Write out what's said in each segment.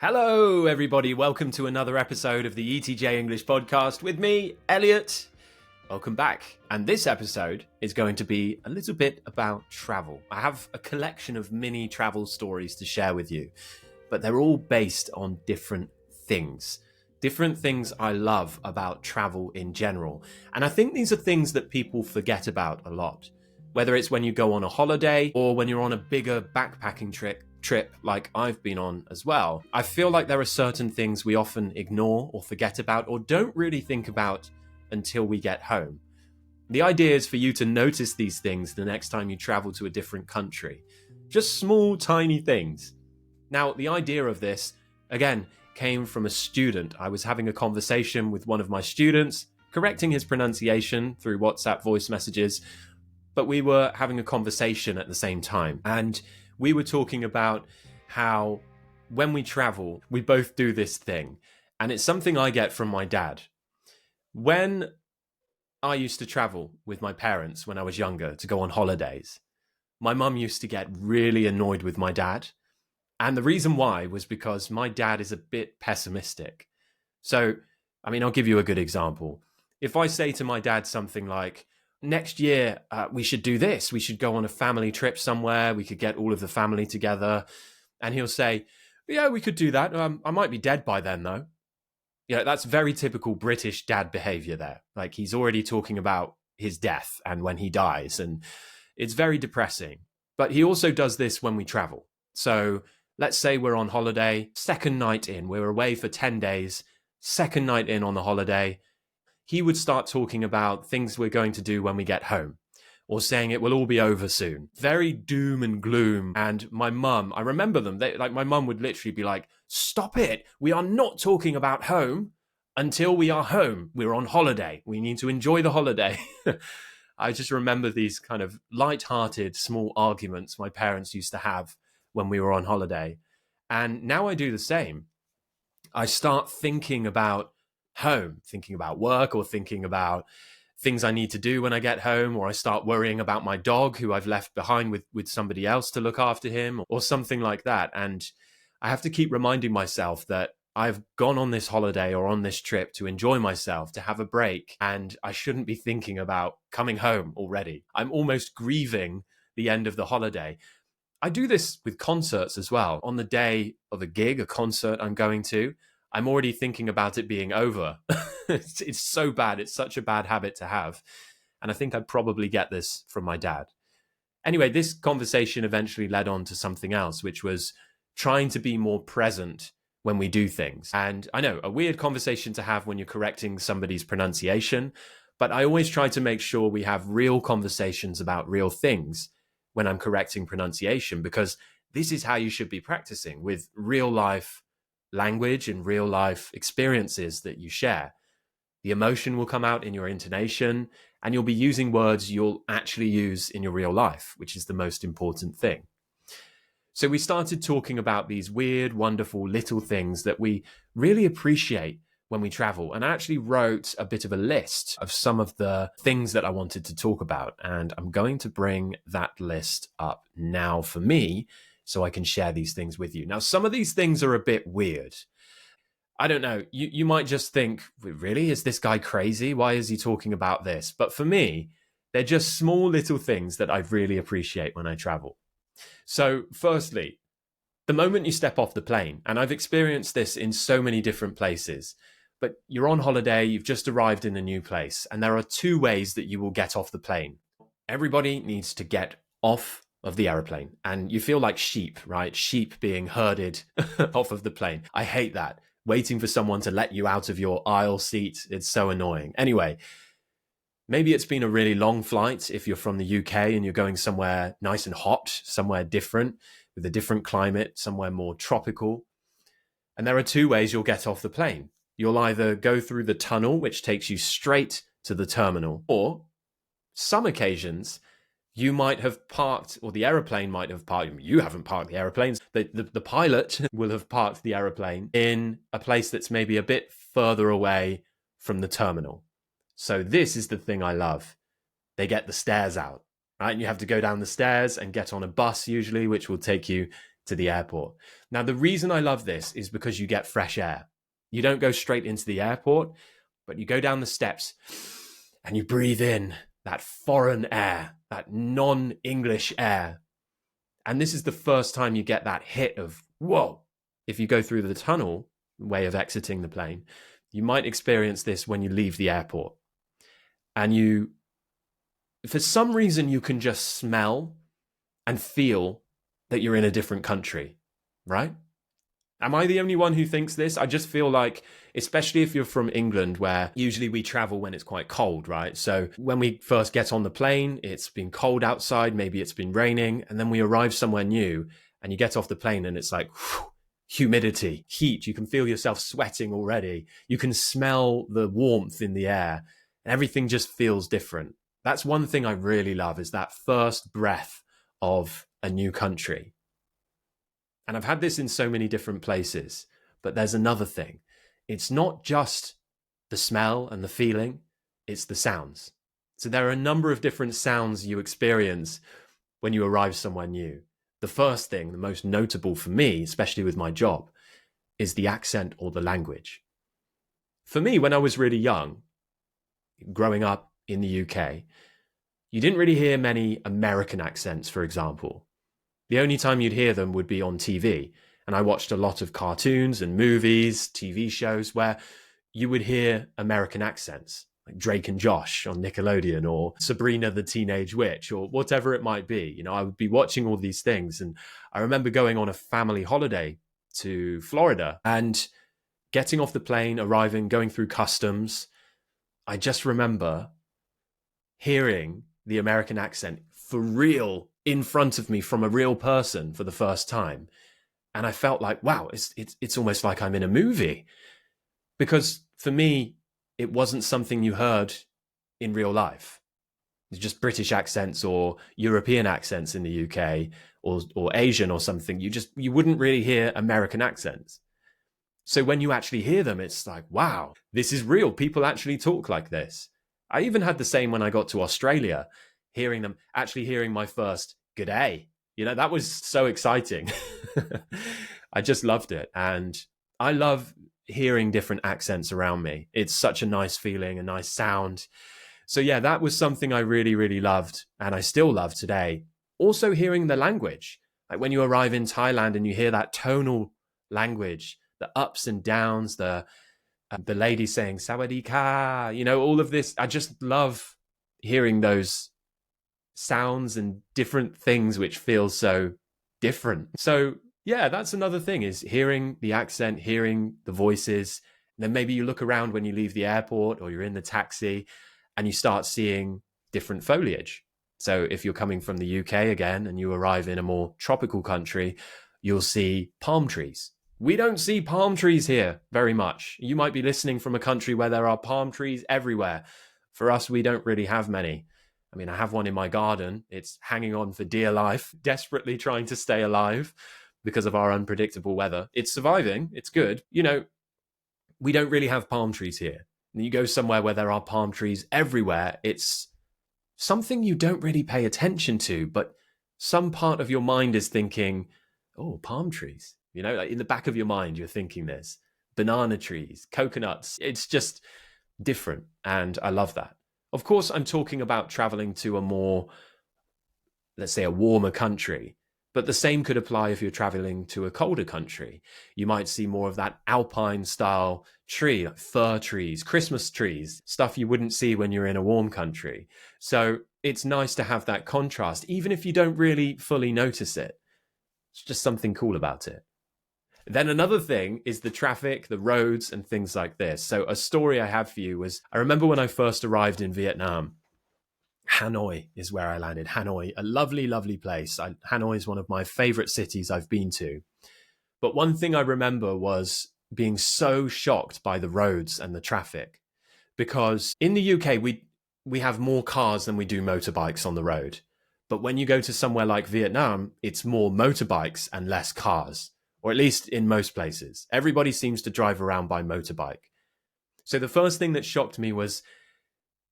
Hello, everybody. Welcome to another episode of the ETJ English podcast with me, Elliot. Welcome back. And this episode is going to be a little bit about travel. I have a collection of mini travel stories to share with you, but they're all based on different things I love about travel in general. And I think these are things that people forget about a lot, whether it's when you go on a holiday or when you're on a bigger backpacking trip like I've been on as well. I feel like there are certain things we often ignore or forget about or don't really think about until we get home. The idea is for you to notice these things the next time you travel to a different country. Just small, tiny things. Now, the idea of this, again, came from a student. I was having a conversation with one of my students, correcting his pronunciation through WhatsApp voice messages, but we were having a conversation at the same time. And we were talking about how when we travel, we both do this thing. And it's something I get from my dad. When I used to travel with my parents when I was younger to go on holidays, my mum used to get really annoyed with my dad. And the reason why was because my dad is a bit pessimistic. So, I'll give you a good example. If I say to my dad something like, next year, we should do this. We should go on a family trip somewhere. We could get all of the family together. And he'll say, yeah, we could do that. I might be dead by then, though. That's very typical British dad behavior there. Like he's already talking about his death and when he dies. And it's very depressing. But he also does this when we travel. So let's say we're on holiday, second night in. We're away for 10 days, second night in on the holiday. He would start talking about things we're going to do when we get home, or saying it will all be over soon. Very doom and gloom. And my mum, I remember them, my mum would literally be like, stop it. We are not talking about home until we are home. We're on holiday. We need to enjoy the holiday. I just remember these kind of light-hearted small arguments my parents used to have when we were on holiday. And now I do the same. I start thinking about home, thinking about work or thinking about things I need to do when I get home, or I start worrying about my dog who I've left behind with somebody else to look after him or something like that. And I have to keep reminding myself that I've gone on this holiday or on this trip to enjoy myself, to have a break, and I shouldn't be thinking about coming home already. I'm almost grieving the end of the holiday. I do this with concerts as well. On the day of a gig, a concert I'm going to, I'm already thinking about it being over. It's so bad. It's such a bad habit to have. And I think I probably get this from my dad. Anyway, this conversation eventually led on to something else, which was trying to be more present when we do things. And I know, a weird conversation to have when you're correcting somebody's pronunciation, but I always try to make sure we have real conversations about real things when I'm correcting pronunciation, because this is how you should be practicing, with real life language and real life experiences that you share. The emotion will come out in your intonation, and you'll be using words you'll actually use in your real life, which is the most important thing. So we started talking about these weird, wonderful little things that we really appreciate when we travel, and I actually wrote a bit of a list of some of the things that I wanted to talk about, and I'm going to bring that list up now for me so I can share these things with you. Now, some of these things are a bit weird. I don't know, you might just think, really, is this guy crazy? Why is he talking about this? But for me, they're just small little things that I really appreciate when I travel. So firstly, the moment you step off the plane, and I've experienced this in so many different places, but you're on holiday, you've just arrived in a new place, and there are two ways that you will get off the plane. Everybody needs to get off of the aeroplane, and you feel like sheep, right? Sheep being herded off of the plane. I hate that. Waiting for someone to let you out of your aisle seat. It's so annoying. Anyway, maybe it's been a really long flight if you're from the UK and you're going somewhere nice and hot, somewhere different, with a different climate, somewhere more tropical. And there are two ways you'll get off the plane. You'll either go through the tunnel, which takes you straight to the terminal, or some occasions you might have parked, or the aeroplane might have parked. You haven't parked the aeroplanes. The pilot will have parked the aeroplane in a place that's maybe a bit further away from the terminal. So this is the thing I love. They get the stairs out, right? And you have to go down the stairs and get on a bus usually, which will take you to the airport. Now, the reason I love this is because you get fresh air. You don't go straight into the airport, but you go down the steps and you breathe in that foreign air, that non-English air. And this is the first time you get that hit of, whoa. If you go through the tunnel way of exiting the plane, you might experience this when you leave the airport. And you, for some reason, you can just smell and feel that you're in a different country, right? Am I the only one who thinks this? I just feel like, especially if you're from England, where usually we travel when it's quite cold, right? So when we first get on the plane, it's been cold outside, maybe it's been raining, and then we arrive somewhere new and you get off the plane and it's like, whew, humidity, heat. You can feel yourself sweating already. You can smell the warmth in the air and everything just feels different. That's one thing I really love, is that first breath of a new country. And I've had this in so many different places, but there's another thing. It's not just the smell and the feeling, it's the sounds. So there are a number of different sounds you experience when you arrive somewhere new. The first thing, the most notable for me, especially with my job, is the accent or the language. For me, when I was really young, growing up in the UK, you didn't really hear many American accents, for example. The only time you'd hear them would be on TV. And I watched a lot of cartoons and movies, TV shows where you would hear American accents, like Drake and Josh on Nickelodeon, or Sabrina the Teenage Witch, or whatever it might be. You know, I would be watching all these things. And I remember going on a family holiday to Florida and getting off the plane, arriving, going through customs. I just remember hearing the American accent for real in front of me from a real person for the first time. And I felt like, wow, it's almost like I'm in a movie. Because for me, it wasn't something you heard in real life. It's just British accents or European accents in the UK, or Asian or something. You wouldn't really hear American accents. So when you actually hear them, it's like, wow, this is real. People actually talk like this. I even had the same when I got to Australia, hearing my first good day. You know, that was so exciting. I just loved it. And I love hearing different accents around me. It's such a nice feeling, a nice sound. So yeah, that was something I really, really loved. And I still love today. Also hearing the language. Like when you arrive in Thailand and you hear that tonal language, the ups and downs, the lady saying "Sawadee ka," you know, all of this. I just love hearing those sounds and different things which feel so different. So yeah, that's another thing, is hearing the accent, hearing the voices. And then maybe you look around when you leave the airport or you're in the taxi and you start seeing different foliage. So if you're coming from the UK again and you arrive in a more tropical country, you'll see palm trees. We don't see palm trees here very much. You might be listening from a country where there are palm trees everywhere. For us, we don't really have many. I mean, I have one in my garden. It's hanging on for dear life, desperately trying to stay alive because of our unpredictable weather. It's surviving. It's good. You know, we don't really have palm trees here. And you go somewhere where there are palm trees everywhere, it's something you don't really pay attention to, but some part of your mind is thinking, oh, palm trees. You know, like in the back of your mind, you're thinking this. Banana trees, coconuts. It's just different. And I love that. Of course, I'm talking about traveling to a more, let's say, a warmer country. But the same could apply if you're traveling to a colder country. You might see more of that alpine style tree, like fir trees, Christmas trees, stuff you wouldn't see when you're in a warm country. So it's nice to have that contrast, even if you don't really fully notice it. It's just something cool about it. Then another thing is the traffic, the roads, and things like this. So a story I have for you was, I remember when I first arrived in Vietnam, Hanoi is where I landed. Hanoi, a lovely, lovely place. Hanoi is one of my favorite cities I've been to. But one thing I remember was being so shocked by the roads and the traffic, because in the UK, we have more cars than we do motorbikes on the road. But when you go to somewhere like Vietnam, it's more motorbikes and less cars, or at least in most places. Everybody seems to drive around by motorbike. So the first thing that shocked me was,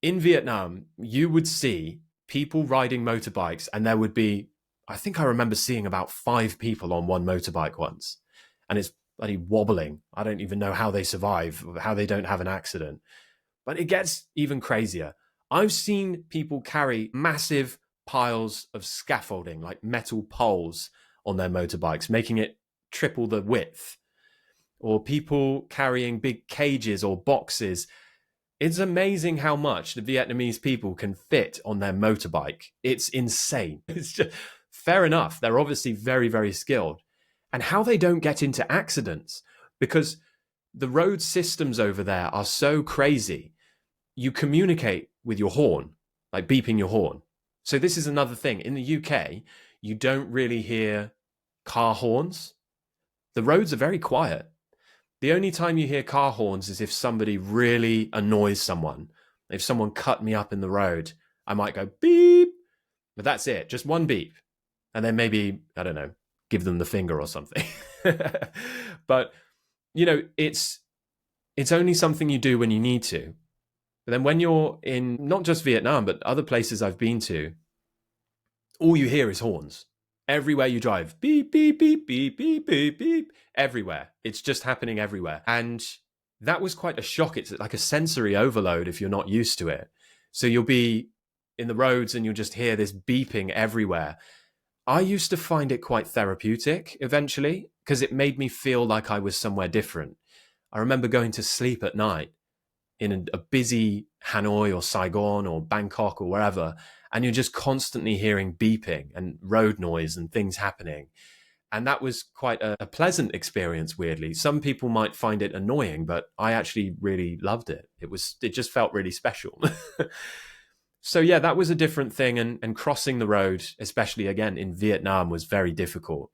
in Vietnam, you would see people riding motorbikes and there would be I think I remember seeing about 5 people on one motorbike once, and it's bloody wobbling. I don't even know how they survive, how they don't have an accident. But it gets even crazier. I've seen people carry massive piles of scaffolding, like metal poles, on their motorbikes, making it triple the width. Or people carrying big cages or boxes. It's amazing how much the Vietnamese people can fit on their motorbike. It's insane. It's just fair enough. They're obviously very, very skilled. And how they don't get into accidents, because the road systems over there are so crazy. You communicate with your horn, like beeping your horn. So this is another thing. In the UK, you don't really hear car horns. The roads are very quiet. The only time you hear car horns is if somebody really annoys someone. If someone cut me up in the road, I might go beep, but that's it, just one beep. And then maybe, I don't know, give them the finger or something. But, it's only something you do when you need to. But then when you're in not just Vietnam, but other places I've been to, all you hear is horns. Everywhere you drive, beep, beep, beep, beep, beep, beep, beep, everywhere. It's just happening everywhere. And that was quite a shock. It's like a sensory overload if you're not used to it. So you'll be in the roads and you'll just hear this beeping everywhere. I used to find it quite therapeutic eventually because it made me feel like I was somewhere different. I remember going to sleep at night in a busy Hanoi or Saigon or Bangkok or wherever, and you're just constantly hearing beeping and road noise and things happening. And that was quite a pleasant experience, weirdly. Some people might find it annoying, but I actually really loved it. It just felt really special. So yeah, that was a different thing. And crossing the road, especially again in Vietnam, was very difficult.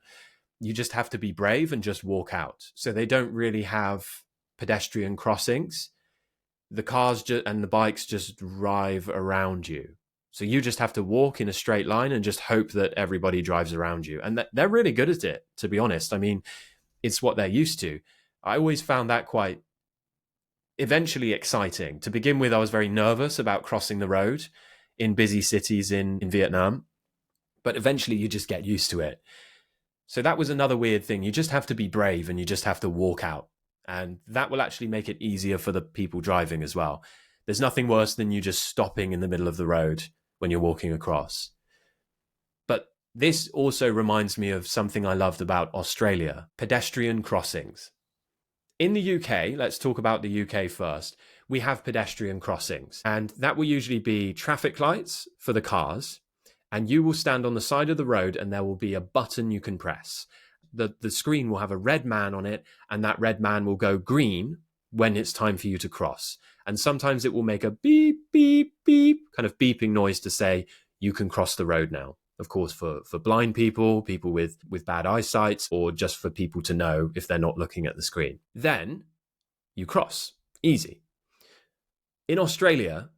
You just have to be brave and just walk out. So they don't really have pedestrian crossings. The cars and the bikes just drive around you. So you just have to walk in a straight line and just hope that everybody drives around you. And they're really good at it, to be honest. I mean, it's what they're used to. I always found that quite eventually exciting. To begin with, I was very nervous about crossing the road in busy cities in Vietnam. But eventually you just get used to it. So that was another weird thing. You just have to be brave and you just have to walk out. And that will actually make it easier for the people driving as well. There's nothing worse than you just stopping in the middle of the road when you're walking across. But this also reminds me of something I loved about Australia, pedestrian crossings. In the UK, let's talk about the UK first, we have pedestrian crossings. And that will usually be traffic lights for the cars. And you will stand on the side of the road and there will be a button you can press. The screen will have a red man on it, and that red man will go green when it's time for you to cross. And sometimes it will make a beep, beep, beep, kind of beeping noise to say, you can cross the road now. Of course, for blind people with bad eyesight, or just for people to know if they're not looking at the screen. Then you cross. Easy. In Australia,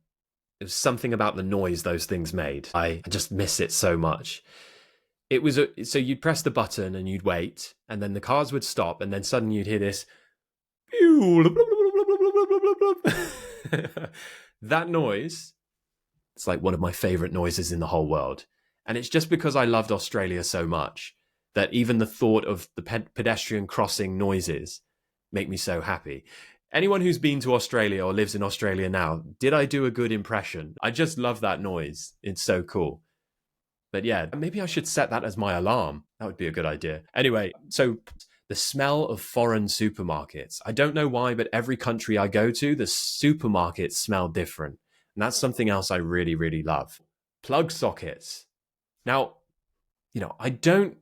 there's something about the noise those things made. I just miss it so much. It was so you'd press the button and you'd wait, and then the cars would stop, and then suddenly you'd hear this. That noise, it's like one of my favorite noises in the whole world. And it's just because I loved Australia so much that even the thought of the pedestrian crossing noises make me so happy. Anyone who's been to Australia or lives in Australia now, did I do a good impression? I just love that noise. It's so cool. But yeah, maybe I should set that as my alarm. That would be a good idea. Anyway, so the smell of foreign supermarkets. I don't know why, but every country I go to, the supermarkets smell different. And that's something else I really, really love. Plug sockets. Now, I don't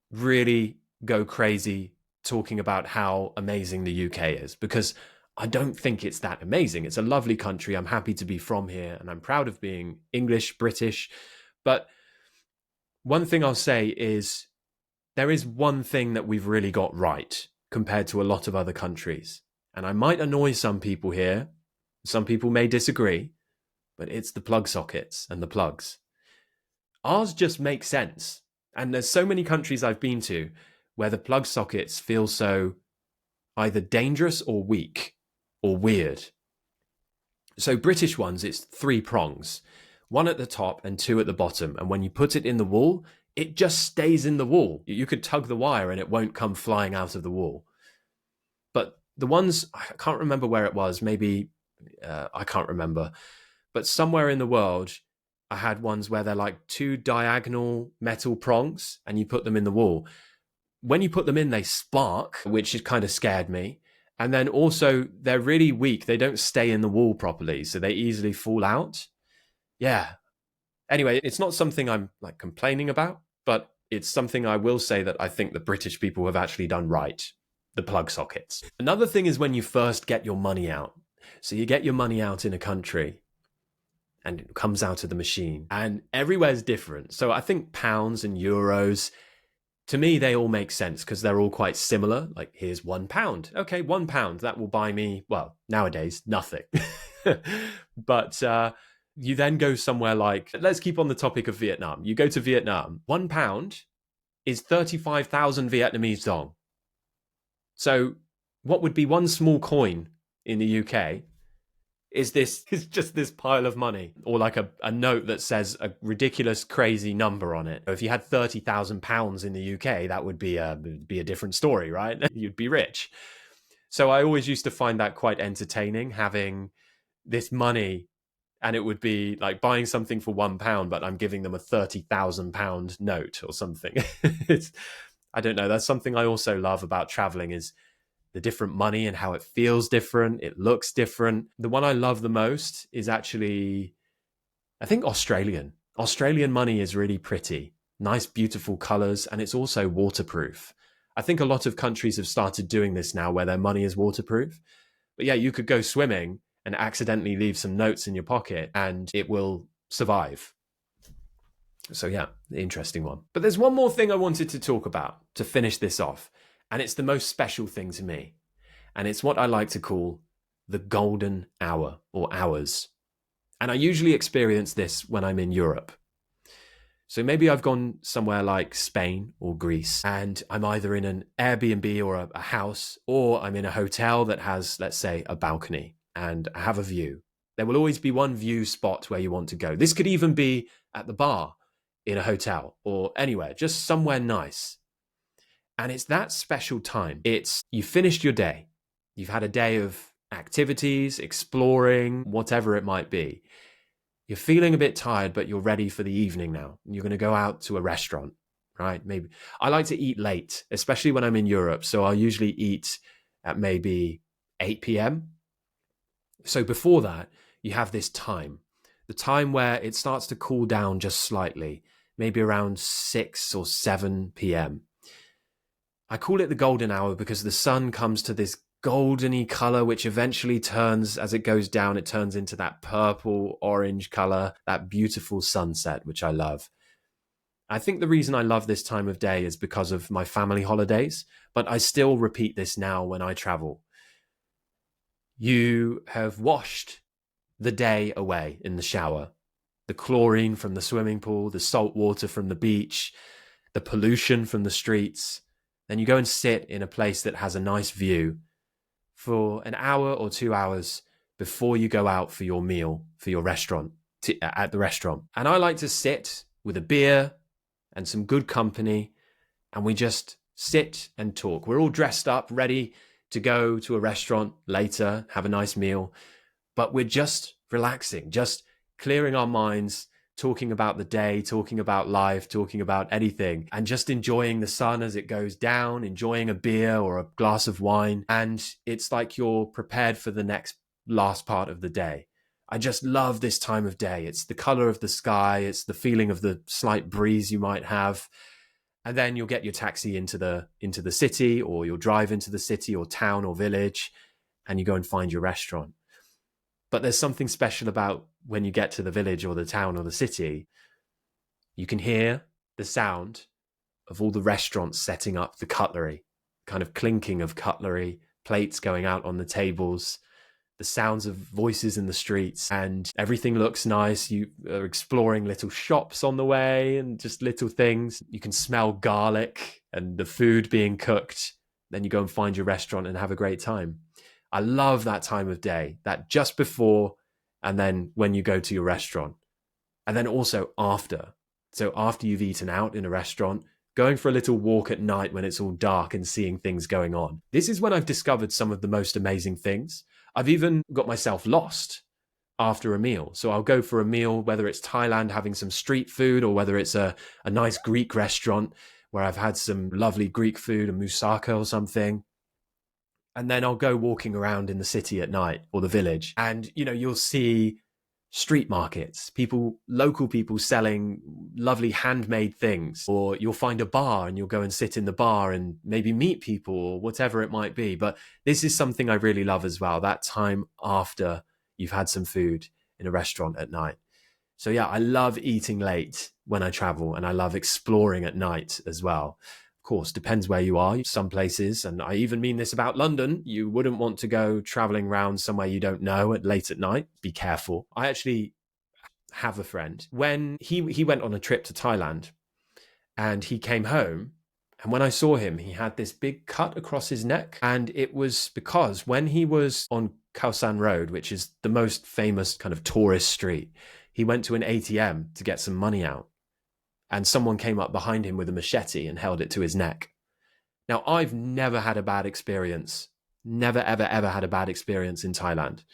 really go crazy talking about how amazing the UK is, because I don't think it's that amazing. It's a lovely country. I'm happy to be from here, and I'm proud of being English, British. But one thing I'll say is there is one thing that we've really got right compared to a lot of other countries. And I might annoy some people here. Some people may disagree, but it's the plug sockets and the plugs. Ours just makes sense. And there's so many countries I've been to where the plug sockets feel so either dangerous or weak or weird. So British ones, it's 3 prongs, 1 at the top and 2 at the bottom. And when you put it in the wall, it just stays in the wall. You could tug the wire and it won't come flying out of the wall. But the ones, I can't remember where it was, maybe, I can't remember, but somewhere in the world, I had ones where they're like two diagonal metal prongs and you put them in the wall. When you put them in, they spark, which kind of scared me. And then also, they're really weak. They don't stay in the wall properly, so they easily fall out. Yeah. Anyway, it's not something I'm like complaining about, but it's something I will say that I think the British people have actually done right. The plug sockets. Another thing is when you first get your money out. So you get your money out in a country and it comes out of the machine and everywhere's different. So I think pounds and euros, to me, they all make sense because they're all quite similar. Like, here's £1. Okay, £1. That will buy me, well, nowadays, nothing. But you then go somewhere like, let's keep on the topic of Vietnam. You go to Vietnam, £1 is 35,000 Vietnamese dong. So what would be one small coin in the UK is just this pile of money, or like a note that says a ridiculous, crazy number on it. If you had £30,000 in the UK, that would be a different story, right? You'd be rich. So I always used to find that quite entertaining, having this money, and it would be like buying something for £1, but I'm giving them a £30,000 note or something. I don't know. That's something I also love about traveling, is the different money and how it feels different. It looks different. The one I love the most is actually, I think, Australian. Australian money is really pretty. Nice, beautiful colors, and it's also waterproof. I think a lot of countries have started doing this now where their money is waterproof. But yeah, you could go swimming and accidentally leave some notes in your pocket and it will survive. So yeah, interesting one. But there's one more thing I wanted to talk about to finish this off. And it's the most special thing to me. And it's what I like to call the golden hour, or hours. And I usually experience this when I'm in Europe. So maybe I've gone somewhere like Spain or Greece, and I'm either in an Airbnb or a house, or I'm in a hotel that has, let's say, a balcony, and I have a view. There will always be one view spot where you want to go. This could even be at the bar in a hotel or anywhere, just somewhere nice. And it's that special time. It's, you finished your day. You've had a day of activities, exploring, whatever it might be. You're feeling a bit tired, but you're ready for the evening now. You're going to go out to a restaurant, right? Maybe. I like to eat late, especially when I'm in Europe. So I'll usually eat at maybe 8 p.m. So before that, you have this time, the time where it starts to cool down just slightly, maybe around 6 or 7 p.m. I call it the golden hour because the sun comes to this goldeny color, which eventually turns, as it goes down, it turns into that purple orange color, that beautiful sunset, which I love. I think the reason I love this time of day is because of my family holidays, but I still repeat this now when I travel. You have washed the day away in the shower. The chlorine from the swimming pool, the salt water from the beach, the pollution from the streets. Then you go and sit in a place that has a nice view for an hour or 2 hours before you go out for your meal, for your restaurant, at the restaurant. And I like to sit with a beer and some good company, and we just sit and talk. We're all dressed up, ready to go to a restaurant later, have a nice meal, but we're just relaxing, just clearing our minds, talking about the day, talking about life, talking about anything, and just enjoying the sun as it goes down, enjoying a beer or a glass of wine. And it's like you're prepared for the last part of the day. I just love this time of day. It's the color of the sky. It's the feeling of the slight breeze you might have. And then you'll get your taxi into the city, or you'll drive into the city or town or village, and you go and find your restaurant. But there's something special about when you get to the village or the town or the city, you can hear the sound of all the restaurants setting up the cutlery, kind of clinking of cutlery, plates going out on the tables, the sounds of voices in the streets, and everything looks nice. You are exploring little shops on the way and just little things. You can smell garlic and the food being cooked. Then you go and find your restaurant and have a great time. I love that time of day, that just before and then when you go to your restaurant. And then also after. So after you've eaten out in a restaurant, going for a little walk at night when it's all dark and seeing things going on. This is when I've discovered some of the most amazing things. I've even got myself lost after a meal. So I'll go for a meal, whether it's Thailand having some street food or whether it's a nice Greek restaurant where I've had some lovely Greek food, a moussaka or something. And then I'll go walking around in the city at night or the village. And, you'll see street markets, local people selling lovely handmade things, or you'll find a bar and you'll go and sit in the bar and maybe meet people or whatever it might be. But this is something I really love as well, that time after you've had some food in a restaurant at night. So yeah, I love eating late when I travel, and I love exploring at night as well. Of course, depends where you are. Some places, and I even mean this about London, you wouldn't want to go traveling around somewhere you don't know late at night. Be careful. I actually have a friend. When he went on a trip to Thailand and he came home, and when I saw him, he had this big cut across his neck. And it was because when he was on Khao San Road, which is the most famous kind of tourist street, he went to an ATM to get some money out. And someone came up behind him with a machete and held it to his neck. Now, I've never had a bad experience. Never, ever, ever had a bad experience in Thailand.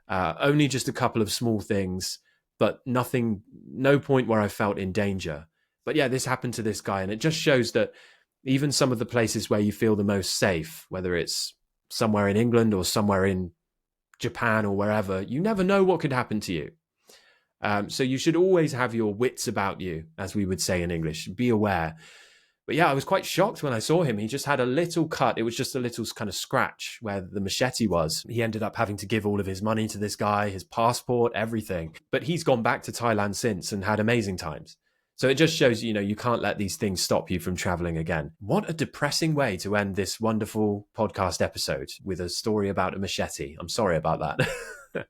Only just a couple of small things, but nothing, no point where I felt in danger. But yeah, this happened to this guy. And it just shows that even some of the places where you feel the most safe, whether it's somewhere in England or somewhere in Japan or wherever, you never know what could happen to you. So you should always have your wits about you, as we would say in English. Be aware. But yeah, I was quite shocked when I saw him. He just had a little cut. It was just a little kind of scratch where the machete was. He ended up having to give all of his money to this guy, his passport, everything. But he's gone back to Thailand since and had amazing times. So it just shows, you can't let these things stop you from traveling again. What a depressing way to end this wonderful podcast episode, with a story about a machete. I'm sorry about that.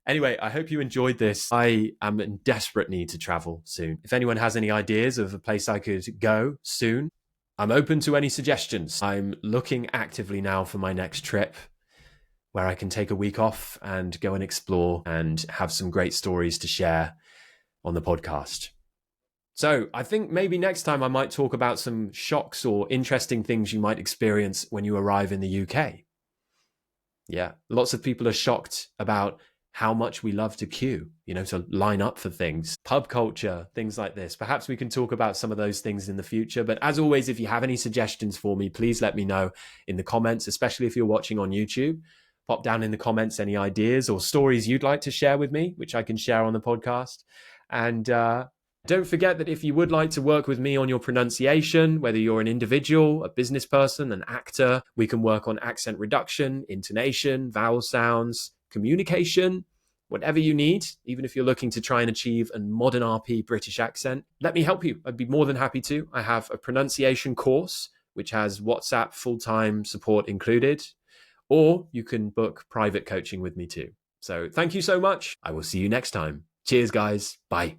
Anyway, I hope you enjoyed this. I am in desperate need to travel soon. If anyone has any ideas of a place I could go soon, I'm open to any suggestions. I'm looking actively now for my next trip where I can take a week off and go and explore and have some great stories to share on the podcast. So I think maybe next time I might talk about some shocks or interesting things you might experience when you arrive in the UK. Yeah, lots of people are shocked about how much we love to queue, to line up for things, pub culture, things like this. Perhaps we can talk about some of those things in the future. But as always, if you have any suggestions for me, please let me know in the comments, especially if you're watching on YouTube. Pop down in the comments any ideas or stories you'd like to share with me, which I can share on the podcast. And don't forget that if you would like to work with me on your pronunciation, whether you're an individual, a business person, an actor, we can work on accent reduction, intonation, vowel sounds, communication, whatever you need, even if you're looking to try and achieve a modern RP British accent, let me help you. I'd be more than happy to. I have a pronunciation course, which has WhatsApp full-time support included, or you can book private coaching with me too. So thank you so much. I will see you next time. Cheers, guys. Bye.